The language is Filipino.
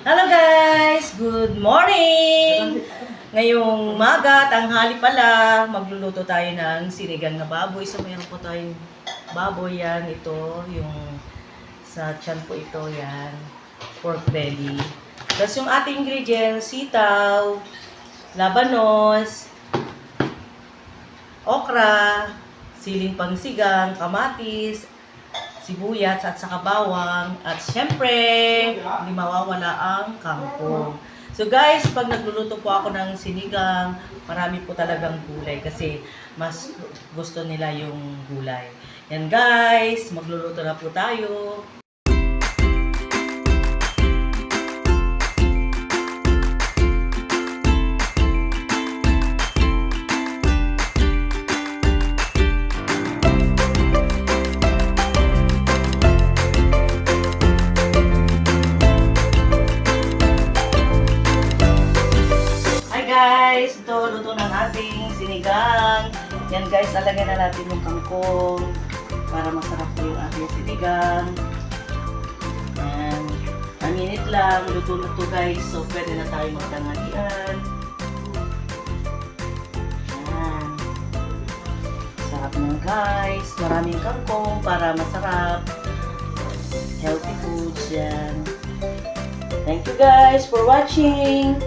Hello guys! Good morning! Ngayong umaga, tanghali pala, magluluto tayo ng sinigang na baboy. So mayroon po tayong baboy yan. Ito, yung sa tiyan po ito, yan. Pork belly. Tapos yung ating ingredients, sitaw, labanos, okra, siling pangsigang, kamatis, sibuyas at saka bawang, at syempre, hindi mawawala ang kangkong. So guys, pag nagluluto po ako ng sinigang, marami po talagang gulay kasi mas gusto nila yung gulay. Yan guys, magluluto na po tayo. Guys, ito, luto na nating sinigang. Yan guys, alagyan na natin yung kangkong para masarap po yung ating sinigang. Yan. A minute lang, luto na to guys. So, pwede na tayo magtanghalian. Yan. Sarap na guys. Maraming kangkong para masarap. Healthy foods yan. Thank you guys for watching.